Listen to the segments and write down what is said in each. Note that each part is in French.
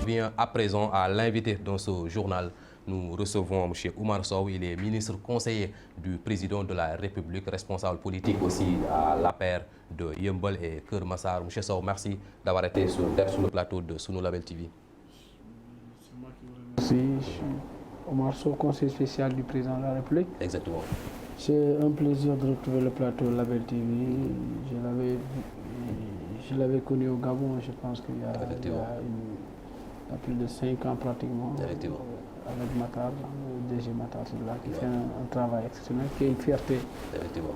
vient à présent à l'invité dans ce journal. Nous recevons M. Oumar Sow, il est ministre conseiller du président de la République, responsable politique aussi à l'APR de Yeumbeul et Keur Massar. M. Sow, merci d'avoir été sur le plateau de Sunu Label TV. Merci, je suis Oumar Sow, conseiller spécial du président de la République. Exactement. C'est un plaisir de retrouver le plateau Label TV. Je l'avais connu au Gabon, je pense qu'il y a plus de 5 ans pratiquement. Effectivement. Avec Matar, le DG Matar, qui fait un travail exceptionnel, qui est une fierté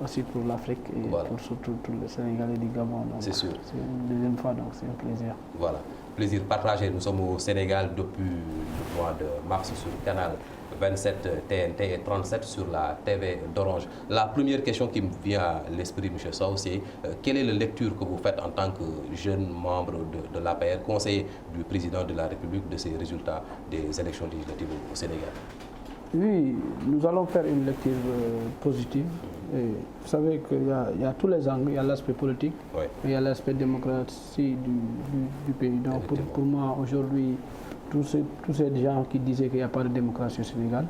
aussi pour l'Afrique et pour surtout tous les Sénégalais du Gabon. C'est sûr. C'est une deuxième fois, donc c'est un plaisir. Voilà, plaisir partagé. Nous sommes au Sénégal depuis le mois de mars sur le canal 27 TNT et 37 sur la TV d'Orange. La première question qui me vient à l'esprit, M. Sow, c'est quelle est la lecture que vous faites en tant que jeune membre de l'APR, conseiller du président de la République, de ces résultats des élections législatives au Sénégal? Oui, nous allons faire une lecture positive. Et vous savez qu'il y a tous les angles, il y a l'aspect politique, et il y a l'aspect démocratie du pays. Donc pour moi, aujourd'hui, tous ces gens qui disaient qu'il n'y a pas de démocratie au Sénégal,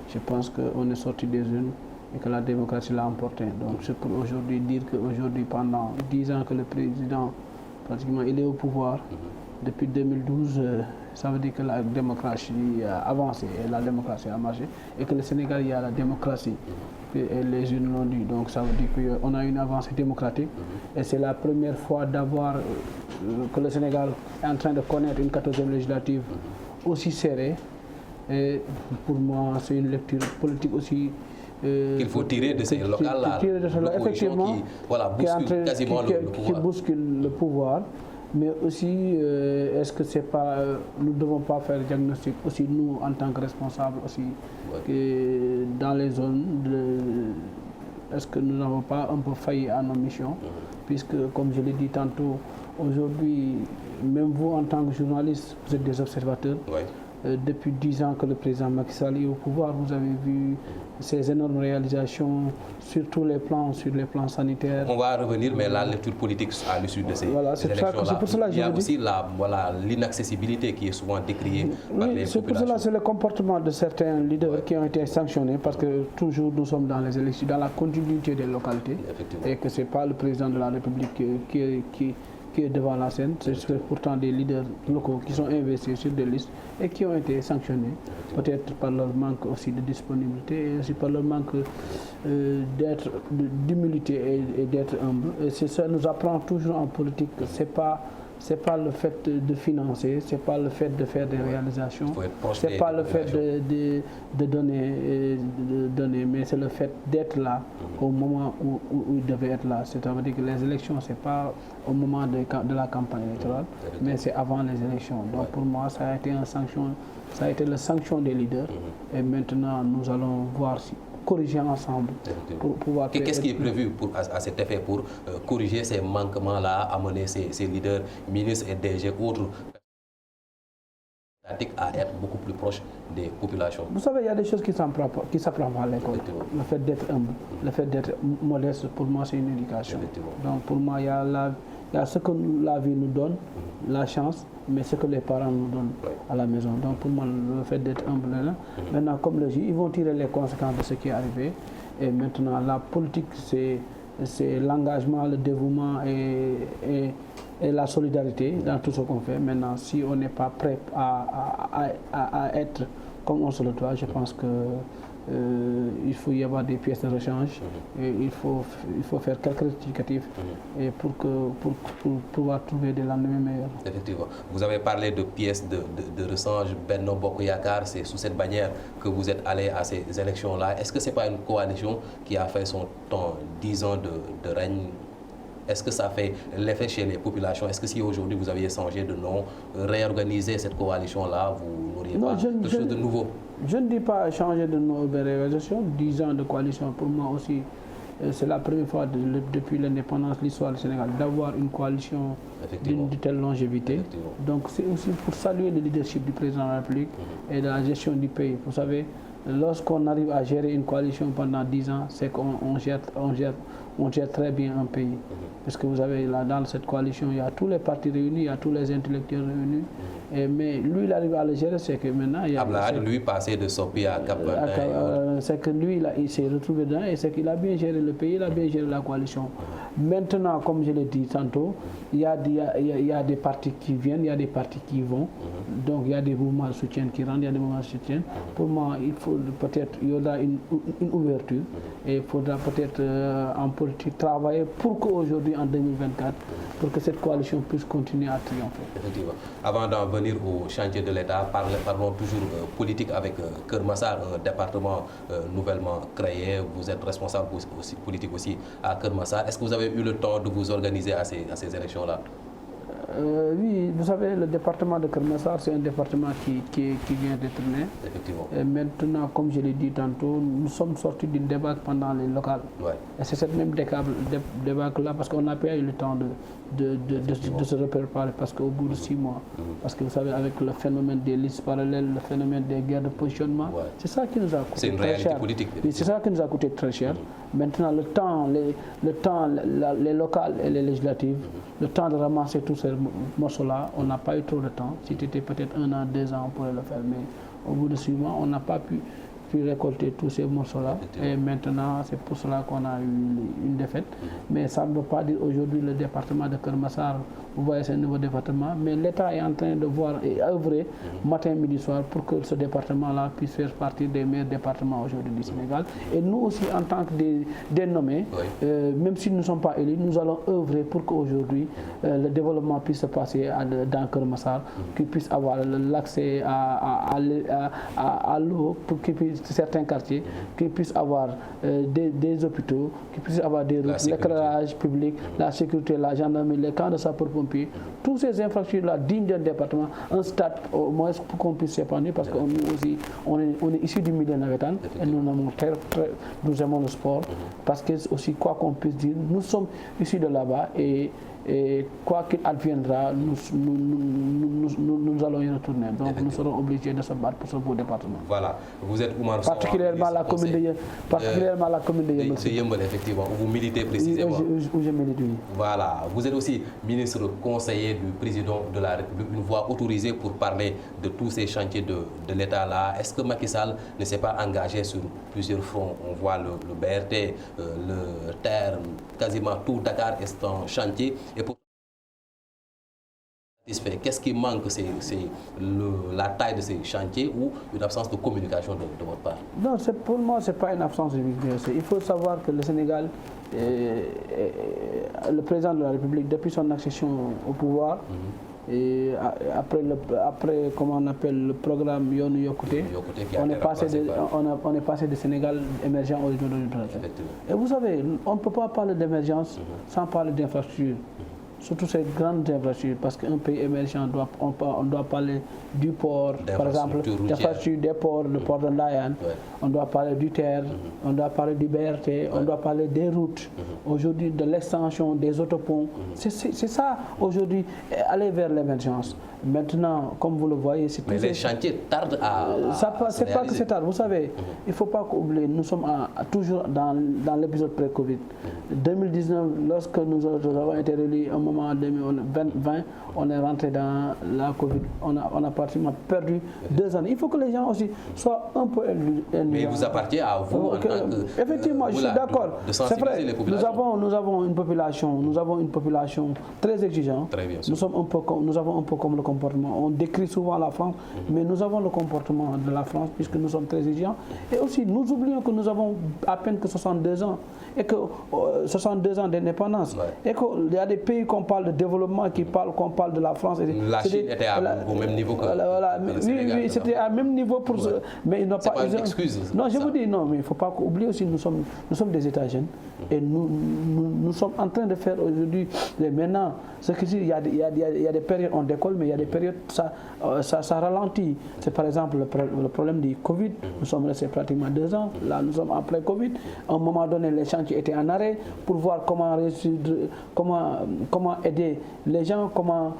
je pense qu'on est sorti des urnes et que la démocratie l'a emporté. Donc c'est pour aujourd'hui dire qu'aujourd'hui, pendant 10 ans que le président, pratiquement, il est au pouvoir, depuis 2012, ça veut dire que la démocratie a avancé et la démocratie a marché et que le Sénégal, il y a la démocratie. Et les urnes l'ont dit. Donc ça veut dire qu'on a une avancée démocratique et c'est la première fois que le Sénégal est en train de connaître une 14e législative aussi serrée. Et pour moi, c'est une lecture politique aussi qu'il faut tirer de ces locales-là, effectivement, qui bouscule le pouvoir. Mais aussi, est-ce que c'est pas, nous ne devons pas faire le diagnostic aussi, nous, en tant que responsables aussi, que dans les zones, est-ce que nous n'avons pas un peu failli à nos missions? Puisque, comme je l'ai dit tantôt, aujourd'hui, même vous, en tant que journaliste, vous êtes des observateurs. Depuis 10 ans que le président Macky Sall est au pouvoir, vous avez vu ces énormes réalisations sur tous les plans, sur les plans sanitaires. On va revenir, mais la lecture politique à l'issue de ces élections-là, il y a aussi l'inaccessibilité qui est souvent décriée par les populations. C'est pour cela, c'est le comportement de certains leaders qui ont été sanctionnés, parce que toujours nous sommes dans les élections, dans la continuité des localités, et que ce n'est pas le président de la République qui est devant la scène, c'est pourtant des leaders locaux qui sont investis sur des listes et qui ont été sanctionnés, peut-être par leur manque aussi de disponibilité et aussi par leur manque d'humilité et d'être humble. Et ça nous apprend toujours en politique que c'est pas le fait de financer, c'est pas le fait de faire des réalisations, c'est pas le fait de donner, mais c'est le fait d'être là au moment où il devait être là. C'est-à-dire que les élections, c'est pas au moment de la campagne électorale, mais c'est avant les élections. Donc pour moi, ça a été la sanction des leaders. Et maintenant, nous allons voir si corriger ensemble pour pouvoir... Qu'est-ce qui est prévu à cet effet pour corriger ces manquements-là, amener ces leaders, ministres et DG, autres, à être beaucoup plus proches des populations? Vous savez, il y a des choses qui s'apprennent à l'école. Le fait d'être humble, le fait d'être modeste, pour moi, c'est une éducation. Donc pour moi, il y a ce que la vie nous donne, la chance, mais ce que les parents nous donnent à la maison. Donc pour moi, le fait d'être humble là, maintenant, comme le dit, ils vont tirer les conséquences de ce qui est arrivé. Et maintenant, la politique, c'est l'engagement, le dévouement et la solidarité dans tout ce qu'on fait. Maintenant, si on n'est pas prêt à être comme on se le doit, je pense que il faut y avoir des pièces de rechange et il faut faire quelques rectificatifs et pour pouvoir trouver des lendemains meilleurs. Effectivement. Vous avez parlé de pièces de rechange. Benno Bokk Yakaar, c'est sous cette bannière que vous êtes allé à ces élections-là. Est-ce que ce n'est pas une coalition qui a fait son temps, 10 ans de règne? Est-ce que ça fait l'effet chez les populations? Est-ce que si aujourd'hui vous aviez changé de nom, réorganisé cette coalition-là, vous n'auriez pas quelque chose de nouveau? Je ne dis pas changer de nom de réorganisation. 10 ans de coalition, pour moi aussi, c'est la première fois depuis l'indépendance de l'histoire du Sénégal d'avoir une coalition d'une telle longévité. Donc c'est aussi pour saluer le leadership du président de la République et de la gestion du pays. Vous savez, lorsqu'on arrive à gérer une coalition pendant 10 ans, c'est qu'on on gère très bien un pays. Parce que vous avez là, dans cette coalition, il y a tous les partis réunis, il y a tous les intellectuels réunis. Mais lui, il arrive à le gérer, c'est que maintenant... Il y a, Ablad, lui, passé de Sopi à Cap-Vert. C'est que lui, là, il s'est retrouvé dedans et c'est qu'il a bien géré le pays, il a bien géré la coalition. Maintenant, comme je l'ai dit tantôt, il y a des partis qui viennent, il y a des partis qui vont. Donc, il y a des mouvements de soutien qui rentrent, il y a des mouvements de soutien. Pour moi, il faut peut-être, il y aura une ouverture. Et il faudra peut-être en politique travailler pour qu'aujourd'hui, en 2024, pour que cette coalition puisse continuer à triompher. Effectivement. Avant d'en venir au chantier de l'État, parlons toujours politique avec Kermassar, un département nouvellement créé. Vous êtes responsable politique aussi à Kermassar. Est-ce que vous avez eu le temps de vous organiser à ces élections-là? Oui, vous savez, le département de Kermassar, c'est un département qui vient d'être né. Effectivement. Et maintenant, comme je l'ai dit tantôt, nous sommes sortis d'une débâcle pendant les locales. Ouais. Et c'est cette même débâcle-là, parce qu'on n'a pas eu le temps de se préparer, parce qu'au bout de 6 mois, parce que vous savez, avec le phénomène des listes parallèles, le phénomène des guerres de positionnement, c'est ça qui nous a coûté très cher. C'est une réalité politique. C'est ça qui nous a coûté très cher. Maintenant, le temps, les locales et les législatives, le temps de ramasser tous ces morceaux-là, on n'a pas eu trop de temps. Si c'était peut-être 1 an, 2 ans, on pourrait le faire. Mais au bout de 6 mois, on n'a pas pu récolter tous ces morceaux-là. Et maintenant, c'est pour cela qu'on a eu une défaite. Mais ça ne veut pas dire aujourd'hui le département de Kermassar, vous voyez, c'est un nouveau département. Mais l'État est en train de voir et œuvrer matin, midi, soir pour que ce département-là puisse faire partie des meilleurs départements aujourd'hui du Sénégal. Et nous aussi, en tant que dénommés, même si nous ne sommes pas élus, nous allons œuvrer pour qu'aujourd'hui le développement puisse se passer dans Kermassar, qu'ils puissent avoir l'accès à l'eau, pour qu'ils puissent certains quartiers, qu'ils puissent avoir des hôpitaux, qu'ils puissent avoir des routes, l'éclairage public, la sécurité, la gendarmerie, les camps de sapeurs-pompiers, tous ces infrastructures-là dignes d'un département, un stade au moins pour qu'on puisse s'épanouir, parce que nous aussi, on est issus du milieu navétane et nous aimons le sport, parce que aussi, quoi qu'on puisse dire, nous sommes issus de là-bas et quoi qu'il adviendra, nous allons y retourner. Donc nous serons obligés de se battre pour ce beau département. Voilà, vous êtes Oumar Sow, particulièrement la commune de Yeumbeul, effectivement, où vous militez précisément. Où je milite, oui. Voilà, vous êtes aussi ministre conseiller du président de la République, une voix autorisée pour parler de tous ces chantiers de l'État-là. Est-ce que Macky Sall ne s'est pas engagé sur plusieurs fronts? On voit le BRT, le TER, quasiment tout Dakar est en chantier. Et pour qu'est-ce qui manque? C'est la taille de ces chantiers ou une absence de communication de votre part? Non, pour moi, ce n'est pas une absence de communication. Il faut savoir que le Sénégal, le président de la République, depuis son accession au pouvoir, et après comment on appelle le programme Yoonu Yokkute, on est passé de Sénégal émergent au niveau de l'intégration. Et vous savez, on ne peut pas parler d'émergence sans parler d'infrastructure. Surtout ces grandes infrastructures, parce qu'un pays émergent, on doit parler du port, par exemple, des ports, le port de Ndayan, on doit parler du TER, on doit parler du BRT, on doit parler des routes, aujourd'hui de l'extension des autoponts. C'est ça, aujourd'hui, aller vers l'émergence. Maintenant, comme vous le voyez, c'est mais les chantiers tardent à c'est pas que c'est tard. Vous savez, il ne faut pas oublier, nous sommes toujours dans l'épisode pré-Covid. 2019, lorsque nous avons été relus au moment en 2020, on est rentré dans la Covid. On a pratiquement perdu 2 années. Il faut que les gens aussi soient un peu élus. Mais il vous appartient à vous, en tant que, effectivement, je suis d'accord. C'est vrai, nous avons une population très exigeante. Très bien, nous avons un peu comme le comportement. On décrit souvent la France, mais nous avons le comportement de la France puisque nous sommes très exigeants. Et aussi, nous oublions que nous avons à peine que 62 ans et que 62 ans d'indépendance. Et qu'il y a des pays qu'on parle de développement, qu'on parle de la France. La Chine était au même niveau que le Sénégal. Oui, c'était à même niveau pour ce. Mais ils n'ont pas. C'est pas une excuse. Non, je vous dis, non, mais il ne faut pas oublier aussi, nous sommes des États jeunes et nous sommes en train de faire aujourd'hui. Maintenant, il y a des périodes on décolle, mais il y a des périodes ça ralentit. C'est par exemple le problème du Covid. Nous sommes restés pratiquement 2 ans. Là, nous sommes en plein Covid. À un moment donné, les chantiers étaient en arrêt pour voir comment aider les gens, comment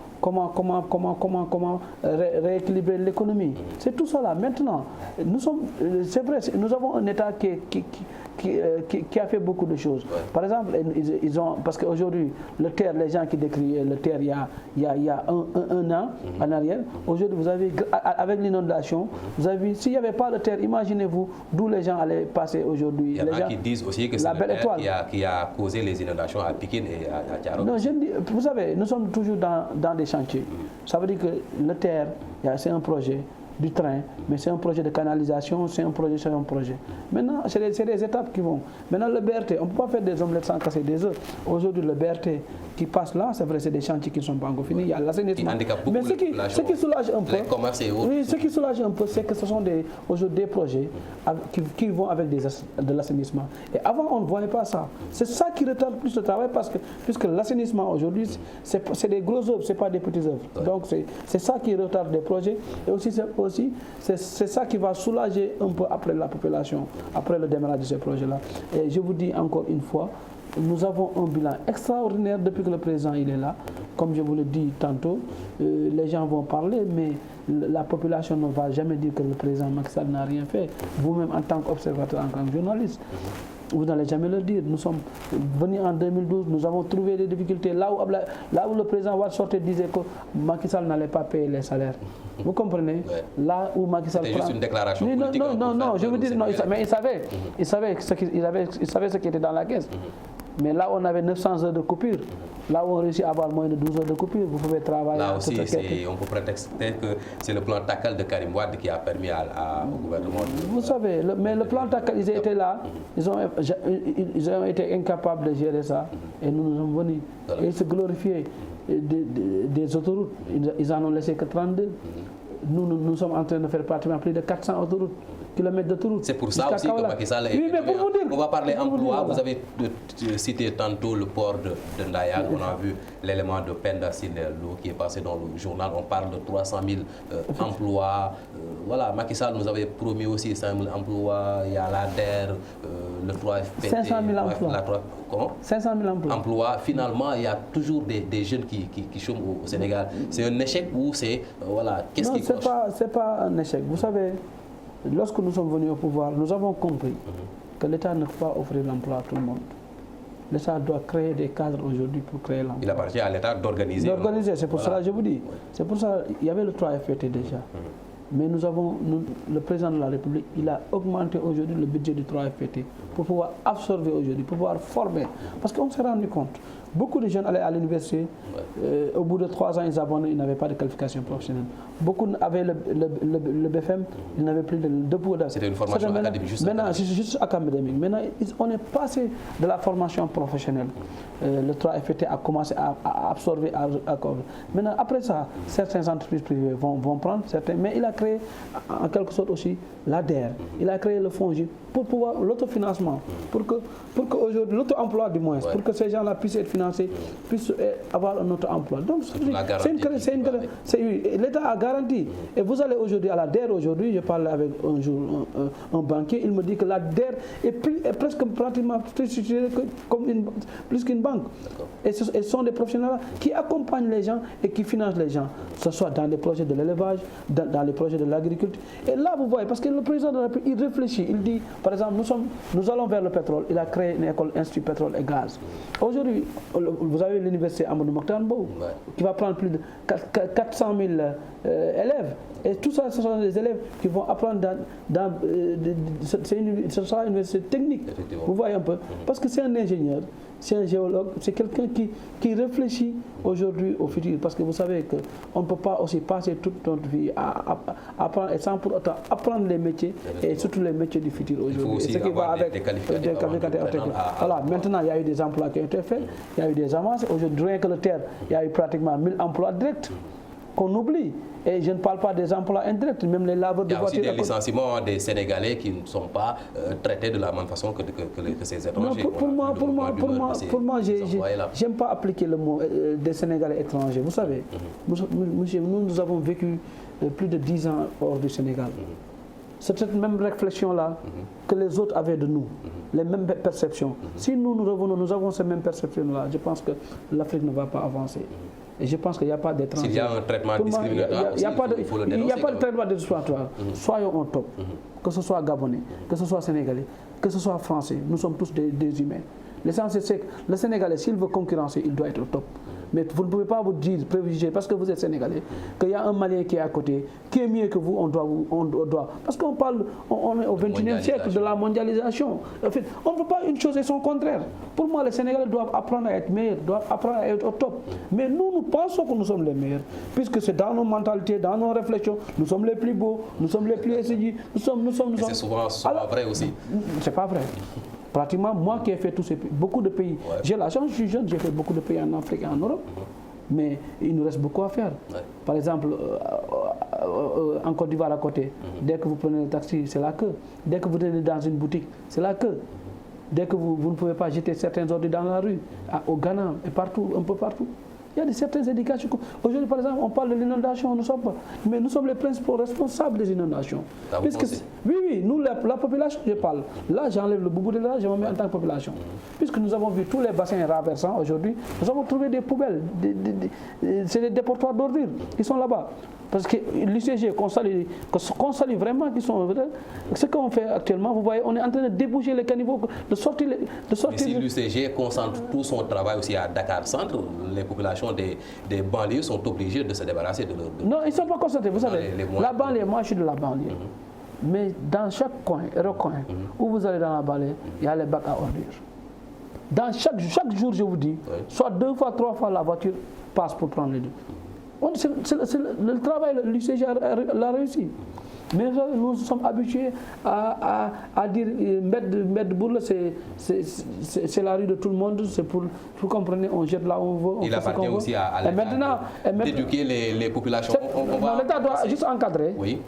rééquilibrer l'économie. C'est tout ça là. Maintenant, c'est vrai, nous avons un État qui a fait beaucoup de choses. Par exemple, parce qu'aujourd'hui, le terre, les gens qui décrient le terre il y a un an en arrière, aujourd'hui, vous avez, avec l'inondation, vous avez, s'il n'y avait pas le terre, imaginez-vous d'où les gens allaient passer aujourd'hui. Il y en a qui disent aussi que c'est le terre qui a causé les inondations à Pikine et à Tiarok. Non, vous savez, nous sommes toujours dans des chantiers. Ça veut dire que le terre, c'est un projet du train, mais c'est un projet de canalisation, c'est un projet. Maintenant, c'est des étapes qui vont. Maintenant, le BRT, on ne peut pas faire des omelettes sans casser des œufs. Aujourd'hui, le BRT qui passe là, c'est vrai, c'est des chantiers qui ne sont pas encore finis. Il y a l'assainissement. Mais ce qui soulage un peu, ce qui soulage un peu, c'est que ce sont aujourd'hui des projets qui vont avec de l'assainissement. Et avant, on ne voyait pas ça. C'est ça qui retarde plus le travail puisque l'assainissement aujourd'hui, c'est des gros œuvres, ce n'est pas des petits œuvres. Donc, c'est ça qui retarde des projets. Et aussi, c'est ça qui va soulager un peu après la population, après le démarrage de ces projets-là. Et je vous dis encore une fois, nous avons un bilan extraordinaire depuis que le président il est là. Comme je vous le dis tantôt, les gens vont parler, mais la population ne va jamais dire que le président Macky Sall n'a rien fait. Vous-même, en tant qu'observateur, en tant que journaliste, vous n'allez jamais le dire. Nous sommes venus en 2012, nous avons trouvé des difficultés. Là où le président Wade sortait disait que Macky Sall n'allait pas payer les salaires. Vous comprenez? Là où Macky Sall c'était juste une déclaration politique. Non, je veux dire, non, mais il savait ce qui était dans la caisse. Mais là, on avait 900 heures de coupure. Là où on réussit à avoir moins de 12 heures de coupure, vous pouvez travailler. Là aussi, on peut prétexter que c'est le plan Takkal de Karim Wade qui a permis au gouvernement de... Vous savez, mais le plan Takkal, ils étaient là, ils ont été incapables de gérer ça. Et nous sommes venus. Et ils se glorifiaient des autoroutes. Ils en ont laissé que 32. Nous sommes en train de faire pratiquement plus de 400 kilomètres d'autoroute. C'est pour ça aussi que Macky Sall est... Oui, mais pour vous dire, on va parler emploi. Vous avez cité tantôt le port de Ndayane. On a vu l'élément de Penda Sinello qui est passé dans le journal. On parle de 300 000 emplois. Voilà, Macky Sall nous avait promis aussi 5 000 emplois. Il y a l'ADER, le 3FPT. 500 000 emplois. Comment 500 000 emplois. Finalement, il y a toujours des jeunes qui chôment au Sénégal. C'est un échec ou c'est... voilà, qu'est-ce qui cloche? Non, ce n'est pas un échec. Vous savez, lorsque nous sommes venus au pouvoir, nous avons compris que l'État ne peut pas offrir l'emploi à tout le monde. L'État doit créer des cadres aujourd'hui pour créer l'emploi. Il appartient à l'État d'organiser. D'organiser, c'est pour cela que je vous dis. C'est pour ça qu'il y avait le 3FPT déjà. Mais le président de la République, il a augmenté aujourd'hui le budget du 3FPT pour pouvoir absorber aujourd'hui, pour pouvoir former. Parce qu'on s'est rendu compte, beaucoup de jeunes allaient à l'université, au bout de 3 ans, ils abandonnaient, ils n'avaient pas de qualification professionnelle. Beaucoup avaient le BFM, ils n'avaient plus de dépôt. C'était une formation académique, maintenant, c'est juste académique. Maintenant, on est passé de la formation professionnelle. Le 3FPT a commencé à absorber. Maintenant, après ça, certaines entreprises privées vont prendre, mais il a créé en quelque sorte aussi l'ADER. Il a créé le fonds pour pouvoir l'autofinancement, pour que aujourd'hui, l'auto-emploi du moins, pour que ces gens-là puissent être financés, puissent avoir un auto-emploi. Donc, l'État a garanti. Et vous allez aujourd'hui à l'ADER, aujourd'hui, je parlais avec un banquier, il me dit que l'ADER est presque pratiquement plus qu'une banque. Et ce sont des professionnels qui accompagnent les gens et qui financent les gens, que ce soit dans les projets de l'élevage, dans les projets de l'agriculture. Et là, vous voyez, parce que le président de la République, il réfléchit, il dit, par exemple, nous allons vers le pétrole, il a créé une école Institut Pétrole et Gaz. Aujourd'hui, vous avez l'université Amadou Mahtar Mbow, qui va prendre plus de 400 000 élèves. Et tout ça, ce sont des élèves qui vont apprendre ce sera une université technique. Vous voyez un peu. Parce que c'est un ingénieur, c'est un géologue, c'est quelqu'un qui réfléchit aujourd'hui au futur. Parce que vous savez qu'on ne peut pas aussi passer toute notre vie à apprendre, et sans pour autant apprendre les métiers, et surtout les métiers du futur aujourd'hui. Et ce qui va avec des qualifications. Voilà, maintenant, il y a eu des emplois qui ont été faits, il y a eu des avances. Aujourd'hui, rien que le terre, il y a eu pratiquement 1000 emplois directs. qu'on oublie. Et je ne parle pas des emplois indirects, même les laveurs de voitures. Il y a aussi des licenciements des Sénégalais qui ne sont pas traités de la même façon que ces étrangers. Non, pour moi, j'aime pas appliquer le mot des Sénégalais étrangers. Vous savez, nous avons vécu plus de 10 ans hors du Sénégal. C'est cette même réflexion-là que les autres avaient de nous, les mêmes perceptions. Si nous revenons, nous avons ces mêmes perceptions-là, je pense que l'Afrique ne va pas avancer. Et je pense qu'il n'y a pas d'étrangers. S'il y a un traitement discriminatoire, il faut le dénoncer. Il n'y a pas de traitement discriminatoire. Soyons au top. Que ce soit Gabonais, que ce soit Sénégalais, que ce soit Français, nous sommes tous des humains. L'essentiel, c'est que le Sénégalais, s'il veut concurrencer, il doit être au top. Mais vous ne pouvez pas vous dire, privilégier, parce que vous êtes Sénégalais, qu'il y a un Malien qui est à côté, qui est mieux que vous, on doit. Parce qu'on parle, on est au XXIe siècle de la mondialisation. En fait, on ne peut pas une chose et son contraire. Pour moi, les Sénégalais doivent apprendre à être meilleurs, doivent apprendre à être au top. Mais nous pensons que nous sommes les meilleurs, puisque c'est dans nos mentalités, dans nos réflexions, nous sommes les plus beaux, nous sommes les plus essayés, nous sommes. C'est souvent vrai aussi. C'est pas vrai. Pratiquement, moi qui ai fait beaucoup de pays, j'ai la chance, je suis jeune, j'ai fait beaucoup de pays en Afrique et en Europe, mais il nous reste beaucoup à faire. Par exemple, en Côte d'Ivoire à côté, dès que vous prenez le taxi, c'est la queue. Dès que vous allez dans une boutique, c'est la queue. Dès que vous ne pouvez pas jeter certains ordures dans la rue, au Ghana et partout, un peu partout. Il y a certaines éducations. Aujourd'hui, par exemple, on parle de l'inondation, mais nous sommes les principaux responsables des inondations. Oui, nous, la population, je parle. Là, j'enlève le boubou de là, je me mets en tant que population. Puisque nous avons vu tous les bassins renversants aujourd'hui, nous avons trouvé des poubelles, c'est des déportoirs d'ordures qui sont là-bas. Parce que l'UCG, qu'on salue vraiment, ce qu'on fait actuellement, vous voyez, on est en train de déboucher les caniveaux, de sortir. Mais si l'UCG concentre tout son travail aussi à Dakar Centre, les populations des banlieues sont obligées de se débarrasser de leur... Non, ils ne sont pas concentrés, vous savez. La banlieue, moi je suis de la banlieue. Mais dans chaque coin, recoin, où vous allez dans la banlieue, il y a les bacs à ordures. Dans chaque jour, je vous dis, soit 2 fois, 3 fois, la voiture passe pour prendre les deux. Le travail, l'UCG l'a réussi. Mais nous sommes habitués à dire Mbed Bourle, c'est la rue de tout le monde, c'est pour, vous comprenez, on jette là où on veut. Il appartient aussi à l'État d'éduquer les populations. L'État doit juste encadrer. Oui.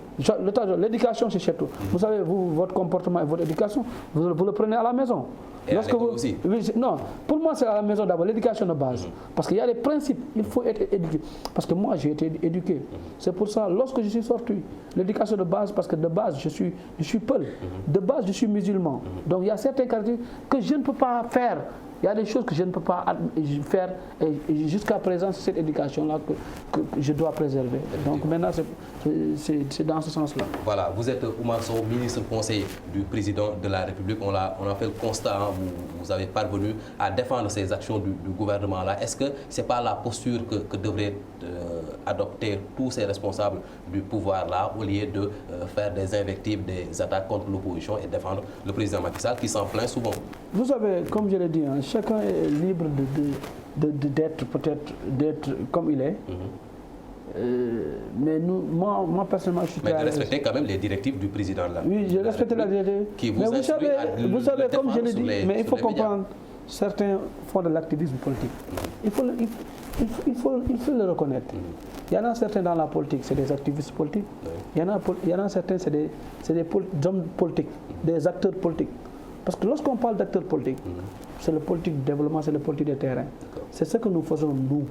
L'éducation, c'est chez tout. Vous savez, votre comportement et votre éducation, vous le prenez à la maison. Et aussi. Non, pour moi, c'est à la maison d'abord, l'éducation de base. Parce qu'il y a des principes, il faut être éduqué. Parce que moi, j'ai été éduqué. C'est pour ça, lorsque je suis sorti, l'éducation de base, parce que de base, je suis peul. De base, je suis musulman. Donc, il y a certaines caractéristiques que je ne peux pas faire. Il y a des choses que je ne peux pas faire et jusqu'à présent, c'est cette éducation-là que je dois préserver. Donc maintenant, c'est dans ce sens-là. Voilà, vous êtes Oumar Sow, ministre conseiller du président de la République. On a fait le constat, hein, vous avez parvenu à défendre ces actions du gouvernement-là. Est-ce que ce n'est pas la posture que devraient adopter tous ces responsables du pouvoir-là au lieu de faire des invectives, des attaques contre l'opposition et défendre le président Macky Sall qui s'en plaint souvent? Vous savez, comme je l'ai dit, hein, chacun est libre d'être peut-être comme il est. Mais moi personnellement, je suis mais de respecter quand même les directives du président là. Oui, je respecte la directive. Mais vous savez, comme je l'ai dit, mais il faut comprendre, certains font de l'activisme politique. Il faut le reconnaître. Il y en a certains dans la politique, c'est des activistes politiques. Il y en a certains, c'est des hommes politiques, des acteurs politiques. Parce que lorsqu'on parle d'acteurs politiques, c'est le politique du développement, c'est le politique des terrains. C'est ce que nous faisons, nous.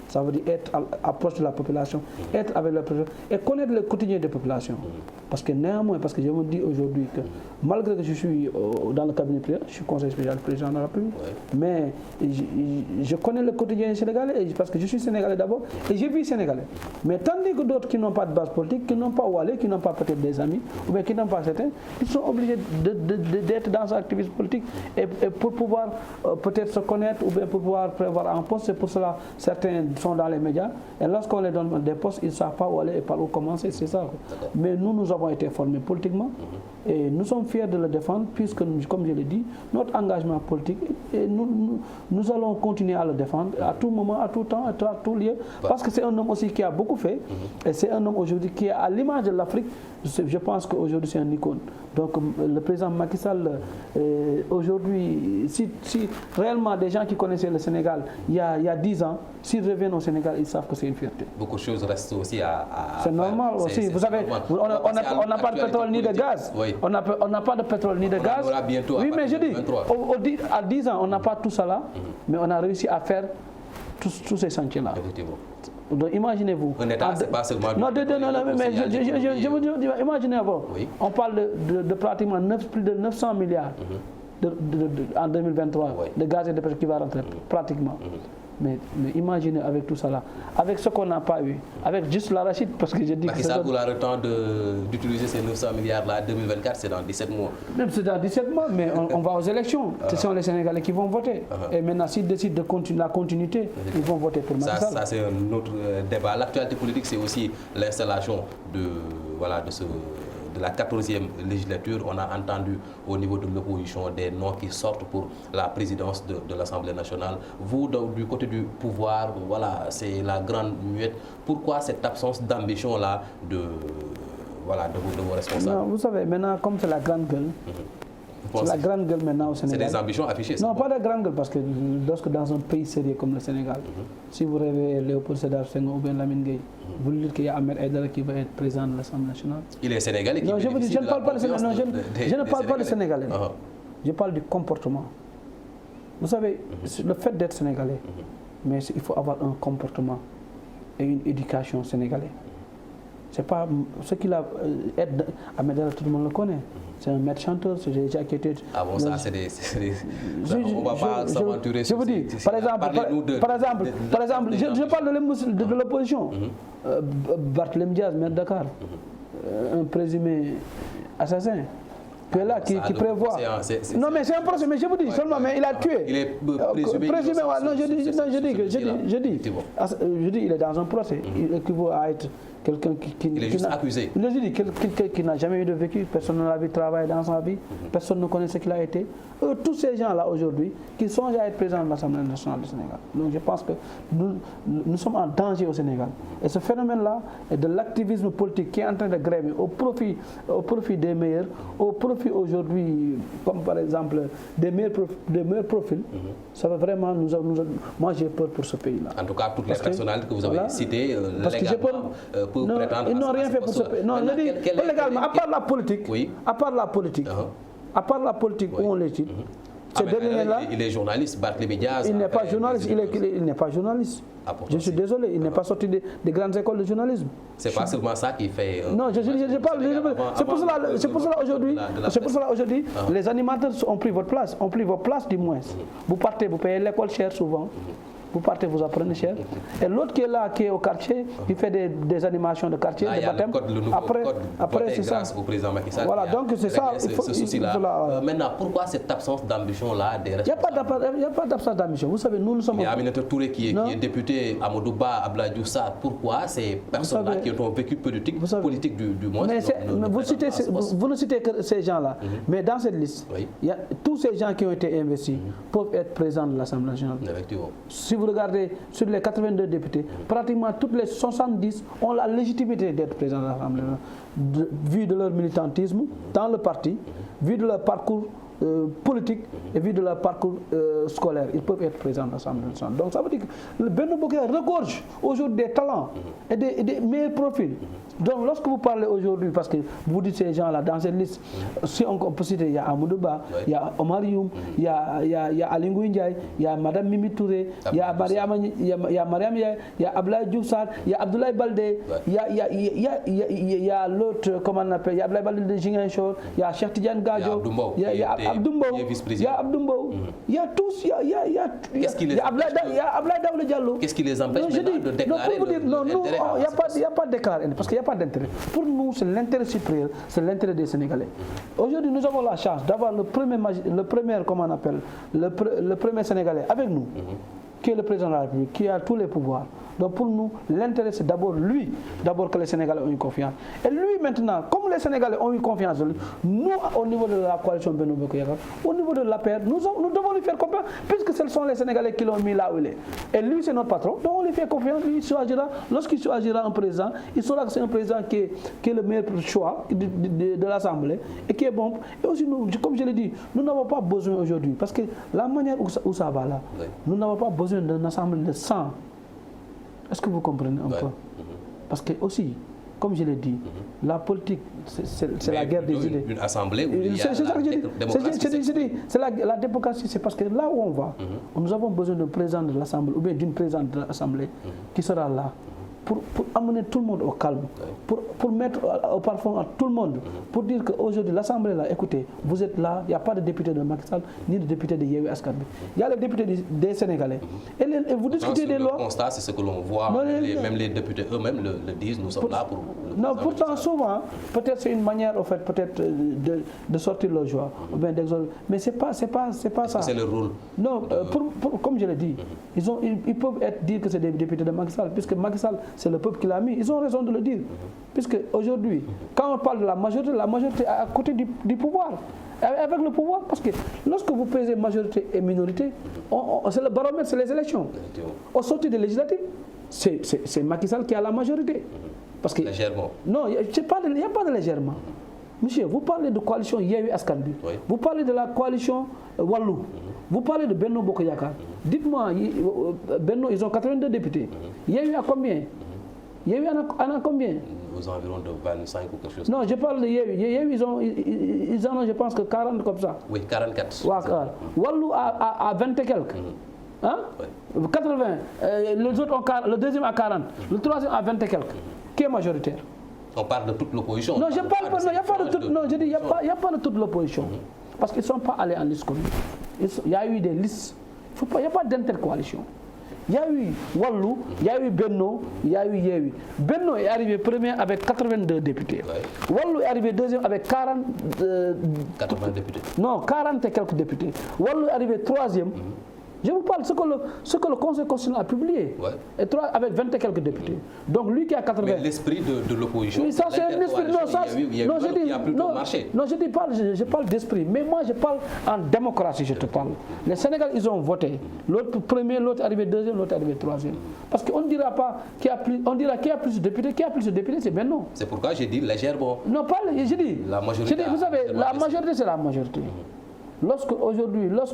Ça veut dire être approche de la population, être avec la population et connaître le quotidien des populations. Parce que néanmoins, parce que je me dis aujourd'hui que malgré que je suis dans le cabinet président, je suis conseiller spécial du président de la République, mais je connais le quotidien sénégalais parce que je suis sénégalais d'abord et je vis sénégalais. Mais tandis que d'autres qui n'ont pas de base politique, qui n'ont pas Walé, qui n'ont pas peut-être des amis, ou bien qui n'ont pas certains, ils sont obligés d'être dans un activisme politique et pour pouvoir peut-être se connaître ou bien pour pouvoir prévoir un poste. C'est pour cela certains sont dans les médias et lorsqu'on les donne des postes, ils ne savent pas où aller et par où commencer, c'est ça. Mais nous avons été formés politiquement et nous sommes fiers de le défendre puisque, comme je l'ai dit, notre engagement politique, et nous allons continuer à le défendre à tout moment, à tout temps, à tout lieu, parce que c'est un homme aussi qui a beaucoup fait et c'est un homme aujourd'hui qui est à l'image de l'Afrique. Je pense qu'aujourd'hui c'est un icône. Donc le président Macky Sall, aujourd'hui, si réellement des gens qui connaissaient le Sénégal il y a 10 ans, s'ils reviennent au Sénégal, ils savent que c'est une fierté. Beaucoup de choses restent aussi à c'est normal aussi. Vous savez, on n'a pas de pétrole ni de gaz. Oui. On n'a pas de pétrole ni de gaz. Oui, mais je dis, à 10 ans, on n'a pas tout ça là, mais on a réussi à faire tous ces chantiers-là. Effectivement. Donc imaginez-vous. Un État, c'est pas seulement... Non, mais je vous dis, imaginez-vous. Oui. On parle de pratiquement plus de 900 milliards en 2023 de gaz et de pétrole qui va rentrer, pratiquement. Mais imaginez avec tout ça là, avec ce qu'on n'a pas eu, avec juste l'arachide, parce que je dis que... ça aura le temps d'utiliser ces 900 milliards là, 2024, c'est dans 17 mois. Même c'est dans 17 mois, mais on va aux élections. Ce sont les Sénégalais qui vont voter. Et maintenant, s'ils décident de continuer la continuité, ils vont voter pour Macky Sall. Ça c'est un autre débat. L'actualité politique, c'est aussi l'installation de la 14e législature. On a entendu au niveau de l'opposition des noms qui sortent pour la présidence de l'Assemblée nationale. Vous, du côté du pouvoir, voilà, c'est la grande muette. Pourquoi cette absence d'ambition-là de vos responsables? Non, vous savez, maintenant, comme c'est la grande gueule, c'est la grande gueule maintenant au Sénégal. C'est des ambitions affichées? Non, pas de grande gueule, parce que lorsque dans un pays sérieux comme le Sénégal, si vous rêvez Léopold Sédar Senghor ou bien Lamine Gueye, vous dites qu'il y a Ahmed Aïdara qui va être président de l'Assemblée nationale. Il est sénégalais qui... Non, je vous dis, je ne parle pas de Sénégalais. Je ne parle pas de Sénégalais. Je parle du comportement. Vous savez, le fait d'être sénégalais, mais il faut avoir un comportement et une éducation sénégalais. C'est pas ce qu'il a aide Ahmed Aïdara, tout le monde le connaît. C'est un maître chanteur, c'est déjà qui était... Ah bon, ça c'est des... on ne va pas s'aventurer sur... Je vous dis, par exemple, je parle de l'opposition. Barthélémy Diaz, maire de Dakar, un présumé assassin, qui est là, qui prévoit... Non, mais c'est un procès, mais je vous dis seulement, mais il a tué. Il est présumé... Non, je dis, il est dans un procès. Il équivaut à être... quelqu'un il est juste accusé. Je dis quelqu'un qui n'a jamais eu de vécu, personne ne l'a vu travailler dans sa vie, personne ne connaît ce qu'il a été. Tous ces gens-là aujourd'hui qui songent à être président de l'Assemblée nationale du Sénégal. Donc je pense que nous sommes en danger au Sénégal. Et ce phénomène-là est de l'activisme politique qui est en train de grémer au profit des meilleurs, au profit aujourd'hui, comme par exemple des meilleurs profils. Ça va vraiment moi j'ai peur pour ce pays-là. En tout cas, toutes les personnalités que vous avez citées, légalement, peuvent prétendre... Ils n'ont rien fait pour ce pays. Non, je dis, légalement, à part la politique, où on les cite, il est journaliste, Barthélémy Diaz. Il n'est pas journaliste, il n'est pas journaliste. Je suis désolé, il n'est pas sorti des grandes écoles de journalisme. C'est pas seulement ça qui fait... Non, je parle... C'est pour cela aujourd'hui, les animateurs ont pris votre place, vos places du moins. Vous partez, vous payez l'école cher souvent. Vous partez, vous apprenez cher. Et l'autre qui est là, qui est au quartier, qui fait des animations de quartier, des baptêmes. Après, c'est ça. Au président Macky Sall. Voilà, donc c'est ça. Ce souci-là. Maintenant, pourquoi cette absence d'ambition-là des responsables? Il n'y a pas d'absence d'ambition. Vous savez, nous sommes... Il y a Aminata Touré qui est député, Amadou Ba, Abdoulaye Diouf Sarr. Pourquoi ces personnes-là qui ont vécu politique du monde... Mais vous ne citez que ces gens-là. Mais dans cette liste, tous ces gens qui ont été investis peuvent être présents de l'Assemblée nationale. Si vous regardez sur les 82 députés, pratiquement toutes les 70 ont la légitimité d'être présents de l'Assemblée nationale, vu de leur militantisme dans le parti, vu de leur parcours politique et vu de leur parcours scolaire. Ils peuvent être présents dans l'Assemblée nationale. Donc ça veut dire que le Benno Bokk Yakaar regorge aujourd'hui des talents et des meilleurs profils. Donc lorsque vous parlez aujourd'hui, parce que vous dites ces gens-là dans cette liste, si on peut citer, il y a Amadou Ba, il y a Omar Youm, il y a Aly Ngouille Ndiaye, il y a Madame Mimi Touré, il y a Mariam Ndiaye, il y a Abdoulaye Diouf Sarr, il y a Abdoulaye Baldé, il y a l'autre, comment on appelle, il y a Abdoulaye Baldé de Ziguinchor, il y a Cheikh Tidiane Gadio, il y a Abdou Mbow, il y a tous, il y a Abdoulaye Daouda Diallo. Qu'est-ce qui les empêche de déclarer l'intérêt? Il n'y a pas de déclarer, parce qu'il n'y a pas d'intérêt. Pour nous, c'est l'intérêt supérieur, c'est l'intérêt des Sénégalais. Aujourd'hui, nous avons la chance d'avoir le premier Sénégalais avec nous, qui est le président de la République, qui a tous les pouvoirs. Donc pour nous, l'intérêt c'est d'abord lui, d'abord que les Sénégalais ont eu confiance. Et lui maintenant, comme les Sénégalais ont eu confiance en lui, nous au niveau de la coalition Benno Bokk Yakaar, au niveau de l'APR, nous devons lui faire confiance, puisque ce sont les Sénégalais qui l'ont mis là où il est. Et lui c'est notre patron, donc on lui fait confiance, lui choisira, lorsqu'il choisira un président, il saura que c'est un président qui est le meilleur choix de l'Assemblée et qui est bon. Et aussi, nous, comme je l'ai dit, nous n'avons pas besoin aujourd'hui, parce que la manière où ça va là, nous n'avons pas besoin d'une assemblée de 100. Est-ce que vous comprenez un peu? Parce que aussi, comme je l'ai dit, la politique, c'est la guerre des idées. Une assemblée où il y a la démocratie, c'est parce que là où on va, nous avons besoin d'un président de l'Assemblée, ou bien d'une présidente de l'Assemblée qui sera là. Pour amener tout le monde au calme, pour mettre au parfum à tout le monde, pour dire qu'aujourd'hui, l'Assemblée, là, écoutez, vous êtes là, il n'y a pas de député de Macky Sall, ni de député de Yewwi Askan Wi. Il y a les députés des Sénégalais. Et vous discutez des lois. Le constat, c'est ce que l'on voit, même les députés eux-mêmes le disent, nous sommes là pour... Non, pourtant, souvent, peut-être c'est une manière, en fait, peut-être de sortir le joie, ou bien d'exoler. Mais c'est pas ça. C'est le rôle. Non, comme je l'ai dit, ils peuvent dire que c'est des députés de Macky Sall, puisque Macky Sall, c'est le peuple qui l'a mis. Ils ont raison de le dire. Puisque aujourd'hui, quand on parle de la majorité est à côté du pouvoir. Avec le pouvoir, parce que lorsque vous pesez majorité et minorité, c'est le baromètre, c'est les élections. Au sortir des législatives, c'est Macky Sall qui a la majorité. Parce que, légèrement. Non, il n'y a pas de légèrement. Monsieur, vous parlez de coalition Yewwi Askan Wi. Vous parlez de la coalition Wallu. Vous parlez de Benno Bokk Yakaar. Dites-moi, Benno, ils ont 82 députés. Yewwi a combien? Yewwi en a combien? Aux environs de 25 ou quelque chose. Non, je parle de Yewwi. Yewwi, ils en ont, je pense, que 40 comme ça. Oui, 44. Wallu a 20 et quelques. Hein? 80. Le deuxième a 40. Le troisième a 20 et quelques. Qui est majoritaire? On parle de toute l'opposition. Non, je parle pas. Il n'y a pas de toute. Non, je dis, il n'y a pas de toute l'opposition. Parce qu'ils ne sont pas allés en liste commune. Il y a eu des listes. Il n'y a pas d'intercoalition. Il y a eu Wallu, il y a eu Benno, il y a eu Yewwi. Benno est arrivé premier avec 82 députés. Wallu est arrivé deuxième avec 80 députés. Non, 40 et quelques députés. Wallu est arrivé troisième. Je vous parle de ce que le Conseil constitutionnel a publié. Et avec 20 et quelques députés. Donc lui qui a 80... Mais l'esprit de l'opposition, oui, ça c'est un esprit. Non, je parle d'esprit. Mais moi je parle en démocratie, je te parle. Les Sénégalais, ils ont voté. L'autre premier, l'autre arrivé deuxième, l'autre arrivé troisième. Parce qu'on ne dira pas on dira qui a plus de députés. Qui a plus de députés, c'est Benno. C'est pourquoi j'ai dit légèrement. Non, pas, j'ai dit. La majorité. Vous savez, la majorité, c'est la majorité. Lorsque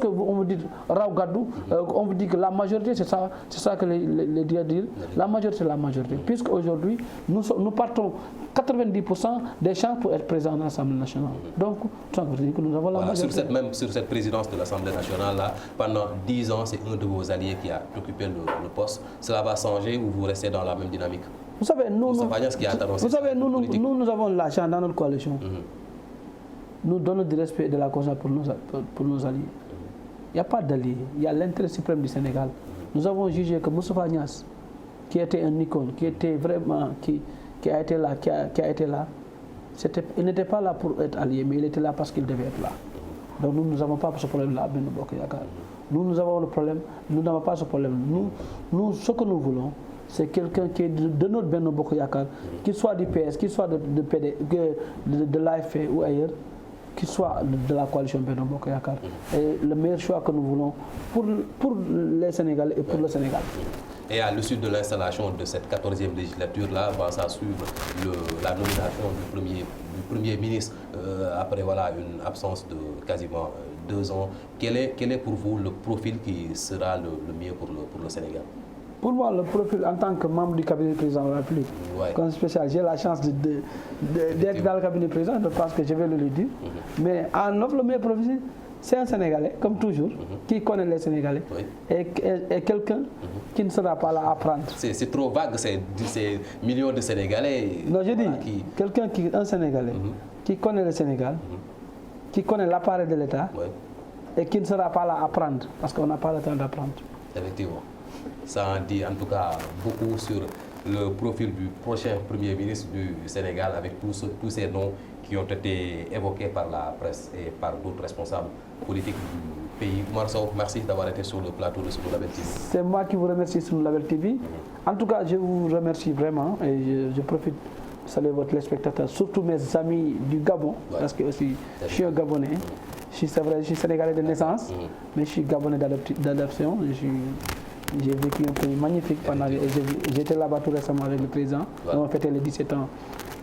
on vous dit Raw Gadou, on vous dit que la majorité, c'est ça que les dire. La majorité, c'est la majorité. Puisque aujourd'hui, nous partons 90% des chances pour être présents à l'Assemblée nationale. Donc, ça veut dire que nous avons la majorité. Sur cette présidence de l'Assemblée nationale, là, pendant 10 ans, c'est un de vos alliés qui a occupé le poste. Cela va changer ou vous restez dans la même dynamique? Vous savez, nous avons l'argent dans notre coalition. Nous donnons du respect et de la confiance pour nos alliés. Il n'y a pas d'alliés, il y a l'intérêt suprême du Sénégal. Nous avons jugé que Moustapha Niasse, qui était un icône, qui était vraiment, qui a été là, il n'était pas là pour être allié, mais il était là parce qu'il devait être là. Donc nous n'avons pas ce problème-là à Benno Bokk Yakaar. Nous avons le problème, nous n'avons pas ce problème. Nous, ce que nous voulons, c'est quelqu'un qui est de notre Benno Bokk Yakaar, qu'il soit du PS, qu'il soit de l'AFP ou ailleurs, qu'il soit de la coalition Benno Bokk Yakaar. Et le meilleur choix que nous voulons pour les Sénégalais et pour le Sénégal. Et à l'issue de l'installation de cette 14e législature-là, ça suivre la nomination du Premier ministre après une absence de quasiment 2 ans. Quel est pour vous le profil qui sera le mieux pour le Sénégal? Pour moi, le profil en tant que membre du cabinet du président de la République, comme spécial, j'ai la chance d'être dans le cabinet du président, je pense que je vais le dire. Mais en offre, le meilleur profil, c'est un Sénégalais, comme toujours, qui connaît les Sénégalais, et quelqu'un qui ne sera pas là à apprendre. C'est trop vague, ces millions de Sénégalais. Non, je dis, un Sénégalais, qui connaît le Sénégal, qui connaît l'appareil de l'État, et qui ne sera pas là à apprendre, parce qu'on n'a pas le temps d'apprendre. Effectivement. Ça en dit en tout cas beaucoup sur le profil du prochain Premier ministre du Sénégal, avec tous ces noms qui ont été évoqués par la presse et par d'autres responsables politiques pays. Oumar Sow, merci d'avoir été sur le plateau de Sunu Label TV. C'est moi qui vous remercie, Sunu Label TV. En tout cas, je vous remercie vraiment et je profite de saluer votre téléspectateur, surtout mes amis du Gabon, parce que aussi, je suis un Gabonais. C'est vrai, je suis sénégalais de naissance, mais je suis Gabonais d'adoption. J'ai vécu un pays magnifique pendant. J'étais là-bas tout récemment avec le président. On a fêté les 17 ans.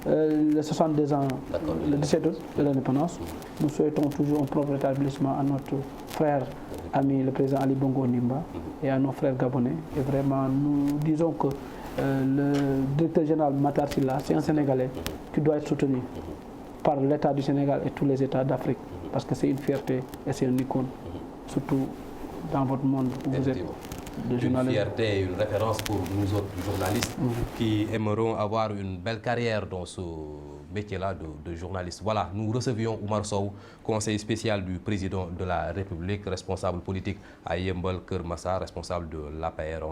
Les 62 ans, le 17 août de l'indépendance. Nous souhaitons toujours un propre rétablissement à notre frère, ami, le président Ali Bongo Nimba, et à nos frères gabonais. Et vraiment, nous disons que le directeur général Matar Sylla, c'est un Sénégalais qui doit être soutenu par l'État du Sénégal et tous les États d'Afrique, parce que c'est une fierté et c'est une icône, surtout dans votre monde où vous êtes. Une fierté et une référence pour nous autres journalistes qui aimeront avoir une belle carrière dans ce métier-là de journaliste. Voilà, nous recevions Oumar Sow, conseiller spécial du président de la République, responsable politique à Yeumbeul Keur Massar, responsable de l'APR.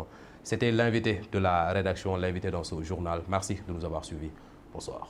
C'était l'invité de la rédaction, l'invité dans ce journal. Merci de nous avoir suivis. Bonsoir.